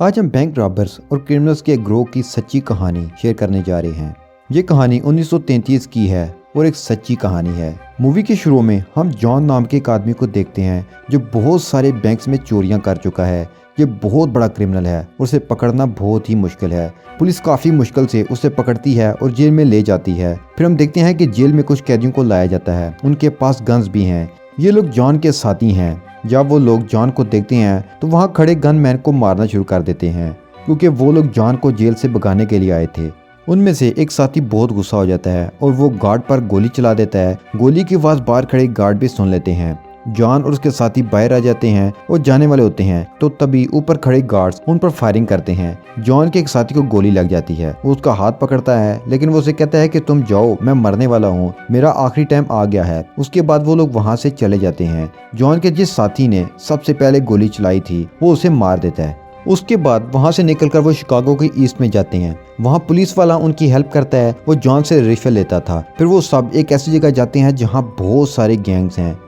आज हम bank robbers और क्रिमिनल्स के ग्रोह की सच्ची कहानी शेयर करने जा रहे हैं। ये कहानी 1933 की है और एक सच्ची कहानी है। मूवी के शुरू में हम जॉन नाम के एक आदमी को देखते हैं जो बहुत सारे बैंक्स में चोरियां कर चुका है। ये बहुत बड़ा क्रिमिनल है और उसे पकड़ना बहुत ही मुश्किल है। पुलिस काफ़ी मुश्किल से उसे पकड़ती है और जेल में ले जाती है। फिर हम देखते हैं कि जेल में कुछ कैदियों को लाया जाता है, उनके पास गन्स भी हैं। ये लोग जॉन के साथी हैं। जब वो लोग जॉन को देखते हैं तो वहाँ खड़े गनमैन को मारना शुरू कर देते हैं, क्योंकि वो लोग जॉन को जेल से भगाने के लिए आए थे। उनमें से एक साथी बहुत गुस्सा हो जाता है और वो गार्ड पर गोली चला देता है। गोली की आवाज़ बाहर खड़े गार्ड भी सुन लेते हैं। जॉन और उसके साथी बाहर आ जाते हैं और जाने वाले होते हैं तो तभी ऊपर खड़े गार्ड्स उन पर फायरिंग करते हैं। जॉन के एक साथी को गोली लग जाती है। वो उसका हाथ पकड़ता है, लेकिन वो उसे कहता है कि तुम जाओ, मैं मरने वाला हूँ, मेरा आखिरी टाइम आ गया है। उसके बाद वो लोग वहाँ से चले जाते हैं। जॉन के जिस साथी ने सबसे पहले गोली चलाई थी वो उसे मार देता है। उसके बाद वहाँ से निकलकर वो शिकागो के ईस्ट में जाते हैं। वहाँ पुलिस वाला उनकी हेल्प करता है। वो जॉन से रिफिल लेता था। फिर वो सब एक ऐसी जगह जाते हैं जहाँ बहुत सारे गैंग्स हैं।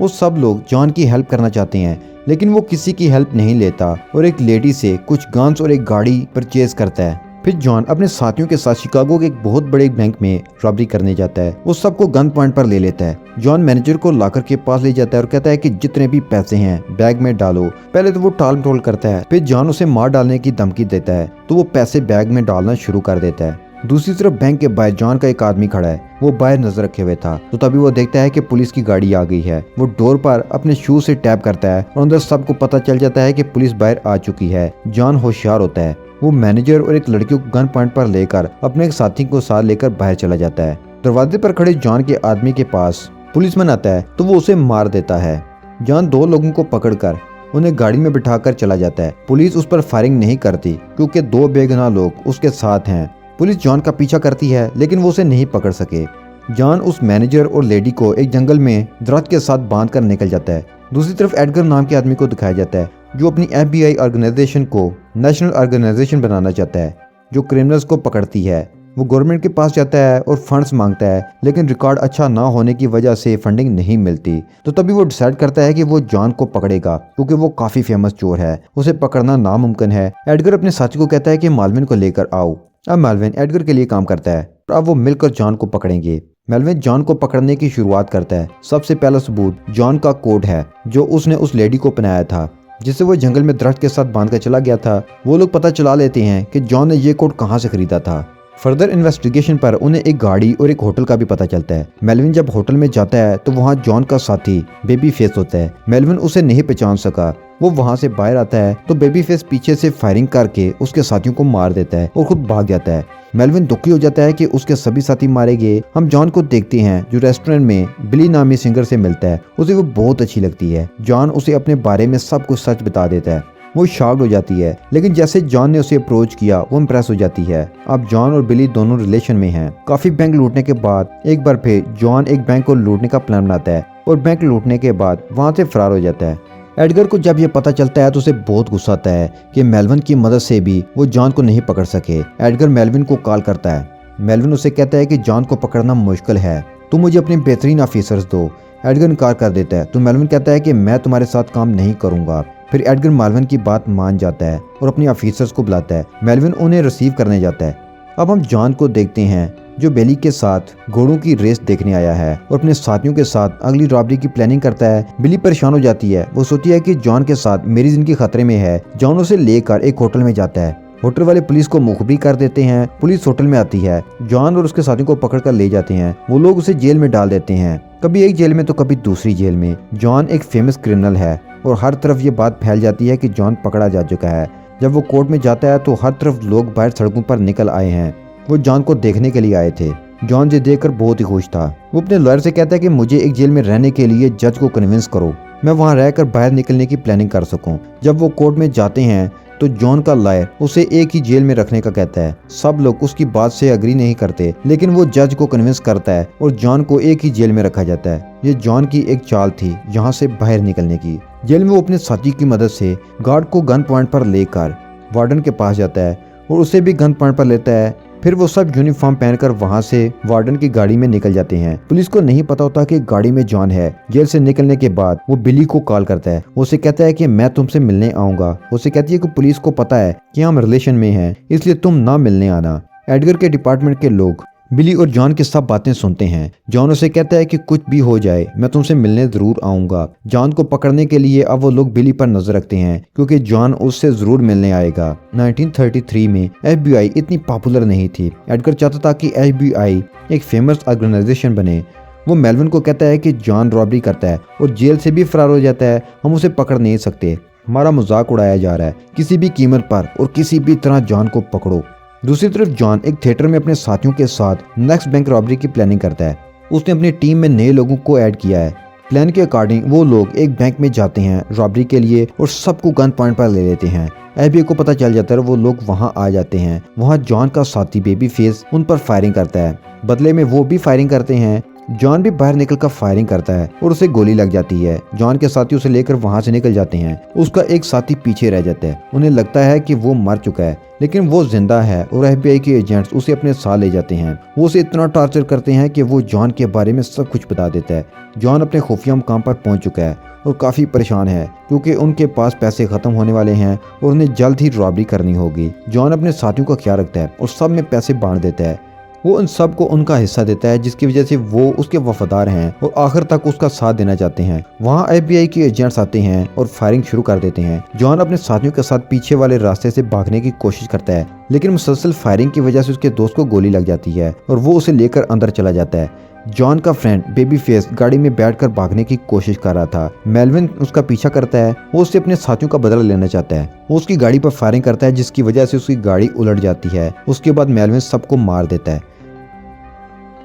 वो सब लोग जॉन की हेल्प करना चाहते हैं, लेकिन वो किसी की हेल्प नहीं लेता और एक लेडी से कुछ गन्स और एक गाड़ी परचेज करता है। फिर जॉन अपने साथियों के साथ शिकागो के एक बहुत बड़े बैंक में रॉबरी करने जाता है। वो सबको गन पॉइंट पर ले लेता है। जॉन मैनेजर को लॉकर के पास ले जाता है और कहता है कि जितने भी पैसे हैं बैग में डालो। पहले तो वो टाल मटोल करता है, फिर जॉन उसे मार डालने की धमकी देता है तो वो पैसे बैग में डालना शुरू कर देता है। दूसरी तरफ बैंक के बाहर जॉन का एक आदमी खड़ा है। वो बाहर नजर रखे हुए था तो तभी वो देखता है कि पुलिस की गाड़ी आ गई है। वो डोर पर अपने शू से टैप करता है और अंदर सबको पता चल जाता है कि पुलिस बाहर आ चुकी है। जॉन होशियार होता है। वो मैनेजर और एक लड़की को गन पॉइंट पर लेकर अपने एक साथी को साथ लेकर बाहर चला जाता है। दरवाजे पर खड़े जॉन के आदमी के पास पुलिसमैन आता है तो वो उसे मार देता है। जॉन दो लोगों को पकड़कर उन्हें गाड़ी में बिठाकर चला जाता है। पुलिस उस पर फायरिंग नहीं करती क्योंकि दो बेगुनाह लोग उसके साथ हैं। पुलिस जॉन का पीछा करती है, लेकिन वो उसे नहीं पकड़ सके। जॉन उस मैनेजर और लेडी को एक जंगल में दरख्त के साथ बांध कर निकल जाता है। दूसरी तरफ एडगर नाम के आदमी को दिखाया जाता है जो अपनी FBI ऑर्गेनाइजेशन को नेशनल ऑर्गेनाइजेशन बनाना चाहता है जो क्रिमिनल्स को पकड़ती है। वो गवर्नमेंट के पास जाता है और फंड्स मांगता है, लेकिन रिकॉर्ड अच्छा ना होने की वजह से फंडिंग नहीं मिलती। तो तभी वो डिसाइड करता है कि वो जॉन को पकड़ेगा क्योंकि वो काफी फेमस चोर है, उसे पकड़ना नामुमकिन है। एडगर अपने साथी को कहता है कि मालविन को लेकर आओ। अब मालविन एडगर के लिए काम करता है और अब वो मिलकर जॉन को पकड़ेंगे। मेलविन जॉन को पकड़ने की शुरुआत करता है। सबसे पहला सबूत जॉन का कोट है जो उसने उस लेडी को पहनाया था जिसे वो जंगल में दरख्त के साथ बांध कर चला गया था। वो लोग पता चला लेते हैं कि जॉन ने ये कोट कहाँ से खरीदा था। फर्दर इन्वेस्टिगेशन पर उन्हें एक गाड़ी और एक होटल का भी पता चलता है। मेलविन जब होटल में जाता है तो वहाँ जॉन का साथी बेबी फेस होता है। मेलविन उसे नहीं पहचान सका। वो वहाँ से बाहर आता है तो बेबी फेस पीछे से फायरिंग करके उसके साथियों को मार देता है और खुद भाग जाता है। मेलविन दुखी हो जाता है कि उसके सभी साथी मारे गए। हम जॉन को देखते हैं जो रेस्टोरेंट में बिली नामी सिंगर से मिलता है। उसे वो बहुत अच्छी लगती है। जॉन उसे अपने बारे में सब कुछ सच बता देता है। वो शॉक्ड हो जाती है, लेकिन जैसे जॉन ने उसे अप्रोच किया वो इम्प्रेस हो जाती है। अब जॉन और बिली दोनों रिलेशन में हैं। काफी बैंक लूटने के बाद एक बार फिर जॉन एक बैंक को लूटने का प्लान बनाता है और बैंक लूटने के बाद वहाँ से फरार हो जाता है। एडगर को जब ये पता चलता है तो उसे बहुत गुस्सा आता है कि मेलविन की मदद से भी वो जॉन को नहीं पकड़ सके। एडगर मेलविन को कॉल करता है। मेलविन उसे कहता है कि जॉन को पकड़ना मुश्किल है, तुम मुझे अपने बेहतरीन ऑफिसर्स दो। एडगर इनकार कर देता है तो मेलविन कहता है कि मैं तुम्हारे साथ काम नहीं करूंगा। फिर एडगर मेलविन की बात मान जाता है और अपने ऑफिसर्स को बुलाता है। मेलविन उन्हें रिसीव करने जाता है। अब हम जॉन को देखते हैं जो बेली के साथ घोड़ों की रेस देखने आया है और अपने साथियों के साथ अगली रॉबरी की प्लानिंग करता है। बिली परेशान हो जाती है। वो सोचती है कि जॉन के साथ मेरी जिंदगी खतरे में है। जॉन उसे लेकर एक होटल में जाता है। होटल वाले पुलिस को मुखबिर कर देते हैं। पुलिस होटल में आती है। जॉन और उसके साथियों को पकड़कर ले जाते हैं। वो लोग उसे जेल में डाल देते हैं, कभी एक जेल में तो कभी दूसरी जेल में। जॉन एक फेमस क्रिमिनल है और हर तरफ ये बात फैल जाती है कि जॉन पकड़ा जा चुका है। जब वो कोर्ट में जाता है तो हर तरफ लोग बाहर सड़कों पर निकल आए हैं। वो जॉन को देखने के लिए आए थे। जॉन ये देखकर बहुत ही खुश था। वो अपने लॉयर से कहता है कि मुझे एक जेल में रहने के लिए जज को कन्विंस करो, मैं वहाँ रहकर बाहर निकलने की प्लानिंग कर सकूं। जब वो कोर्ट में जाते हैं तो जॉन का लॉयर उसे एक ही जेल में रखने का कहता है। सब लोग उसकी बात से अग्री नहीं करते, लेकिन वो जज को कन्विंस करता है और जॉन को एक ही जेल में रखा जाता है। ये जॉन की एक चाल थी यहाँ से बाहर निकलने की। जेल में वो अपने साथी की मदद से गार्ड को गन पॉइंट पर लेकर वार्डन के पास जाता है और उसे भी गन पॉइंट पर लेता है। फिर वो सब यूनिफॉर्म पहनकर वहाँ से वार्डन की गाड़ी में निकल जाते हैं। पुलिस को नहीं पता होता कि गाड़ी में जॉन है। जेल से निकलने के बाद वो बिली को कॉल करता है। उसे कहता है कि मैं तुमसे मिलने आऊंगा। उसे कहती है कि पुलिस को पता है कि हम रिलेशन में हैं, इसलिए तुम ना मिलने आना। एडगर के डिपार्टमेंट के लोग बिली और जॉन की सब बातें सुनते हैं। जॉन उसे कहता है कि कुछ भी हो जाए मैं तुमसे मिलने जरूर आऊंगा। जॉन को पकड़ने के लिए अब वो लोग बिली पर नजर रखते हैं क्योंकि जॉन उससे जरूर मिलने आएगा। 1933 में FBI इतनी पॉपुलर नहीं थी। एडगर चाहता था कि FBI एक फेमस ऑर्गेनाइजेशन बने। वो मेलविन को कहता है कि जॉन रॉबरी करता है और जेल से भी फरार हो जाता है, हम उसे पकड़ नहीं सकते, हमारा मजाक उड़ाया जा रहा है, किसी भी कीमत पर और किसी भी तरह जॉन को पकड़ो। दूसरी तरफ जॉन एक थिएटर में अपने साथियों के साथ नेक्स्ट बैंक रॉबरी की प्लानिंग करता है। उसने अपनी टीम में नए लोगों को ऐड किया है। प्लान के अकॉर्डिंग वो लोग एक बैंक में जाते हैं रॉबरी के लिए और सबको गन पॉइंट पर ले लेते हैं। FBI को पता चल जाता है, वो लोग वहां आ जाते हैं। वहां जॉन का साथी बेबी फेस उन पर फायरिंग करता है, बदले में वो भी फायरिंग करते हैं। जॉन भी बाहर निकलकर फायरिंग करता है और उसे गोली लग जाती है। जॉन के साथी उसे लेकर वहां से निकल जाते हैं। उसका एक साथी पीछे रह जाता है। उन्हें लगता है कि वो मर चुका है, लेकिन वो जिंदा है और FBI के एजेंट्स उसे अपने साथ ले जाते हैं। वो उसे इतना टॉर्चर करते हैं कि वो जॉन के बारे में सब कुछ बता देता है। जॉन अपने खुफिया मुकाम पर पहुंच चुका है और काफी परेशान है क्योंकि उनके पास पैसे खत्म होने वाले हैं और उन्हें जल्द ही रॉबरी करनी होगी। जॉन अपने साथियों का ख्याल रखता है और सब में पैसे बांट देता है। वो उन सब को उनका हिस्सा देता है जिसकी वजह से वो उसके वफादार हैं और आखिर तक उसका साथ देना चाहते हैं। वहाँ FBI के एजेंट्स आते हैं और फायरिंग शुरू कर देते हैं। जॉन अपने साथियों के साथ पीछे वाले रास्ते से भागने की कोशिश करता है, लेकिन मुसलसल फायरिंग की वजह से उसके दोस्त को गोली लग जाती है और वो उसे लेकर अंदर चला जाता है। जॉन का फ्रेंड बेबी फेस गाड़ी में बैठकर भागने की कोशिश कर रहा था। मेलविन उसका पीछा करता है। वो उससे अपने साथियों का बदला लेना चाहता है। वो उसकी गाड़ी पर फायरिंग करता है जिसकी वजह से उसकी गाड़ी उलट जाती है। उसके बाद मेलविन सबको मार देता है।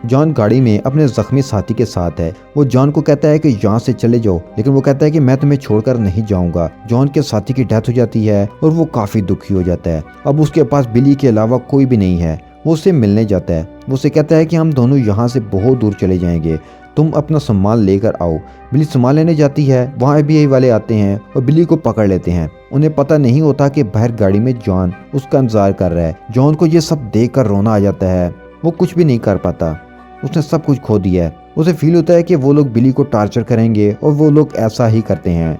जॉन गाड़ी में अपने जख्मी साथी के साथ है। वो जॉन को कहता है कि यहाँ से चले जाओ, लेकिन वो कहता है कि मैं तुम्हें छोड़कर नहीं जाऊंगा। जॉन के साथी की डेथ हो जाती है और वो काफी दुखी हो जाता है। अब उसके पास बिली के अलावा कोई भी नहीं है। वो उससे मिलने जाता है। वो उसे कहता है कि हम दोनों यहाँ से बहुत दूर चले जाएंगे, तुम अपना सामान लेकर आओ। बिली सामान लेने जाती है। वहाँ FBI वाले आते हैं और बिली को पकड़ लेते हैं। उन्हें पता नहीं होता कि बाहर गाड़ी में जॉन उसका इंतजार कर रहा है। जॉन को ये सब देख कर रोना आ जाता है। वो कुछ भी नहीं कर पाता, उसने सब कुछ खो दिया है। उसे फील होता है कि वो लोग बिली को टार्चर करेंगे और वो लोग ऐसा ही करते हैं।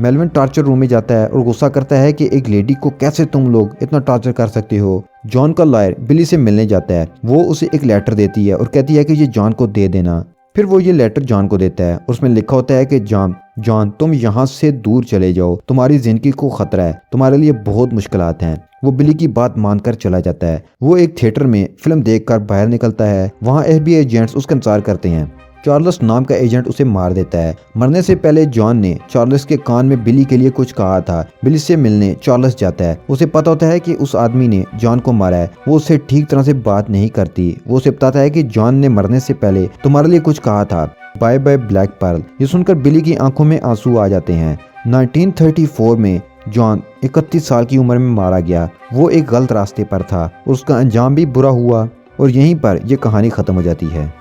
मेलविन टार्चर रूम में जाता है और गुस्सा करता है कि एक लेडी को कैसे तुम लोग इतना टार्चर कर सकते हो। जॉन का लॉयर बिली से मिलने जाता है। वो उसे एक लेटर देती है और कहती है कि ये जॉन को दे देना। फिर वो ये लेटर जॉन को देता है। उसमें लिखा होता है कि जॉन तुम यहाँ से दूर चले जाओ, तुम्हारी जिंदगी को खतरा है, तुम्हारे लिए बहुत मुश्किलात हैं। वो बिली की बात मानकर चला जाता है। वो एक थिएटर में फिल्म देखकर बाहर निकलता है। वहाँ FBI एजेंट्स उसका इंतजार करते हैं। चार्ल्स नाम का एजेंट उसे मार देता है। मरने से पहले जॉन ने चार्ल्स के कान में बिली के लिए कुछ कहा था। बिली से मिलने चार्ल्स जाता है। उसे पता होता है कि उस आदमी ने जॉन को मारा है। वो उससे ठीक तरह से बात नहीं करती। वो उसे बताता है कि जॉन ने मरने से पहले तुम्हारे लिए कुछ कहा था, बाय बाय ब्लैक पर्ल। ये सुनकर बिली की आंखों में आंसू आ जाते हैं। 1934 में जॉन 31 साल की उम्र में मारा गया। वो एक गलत रास्ते पर था, उसका अंजाम भी बुरा हुआ और यहीं पर यह कहानी खत्म हो जाती है।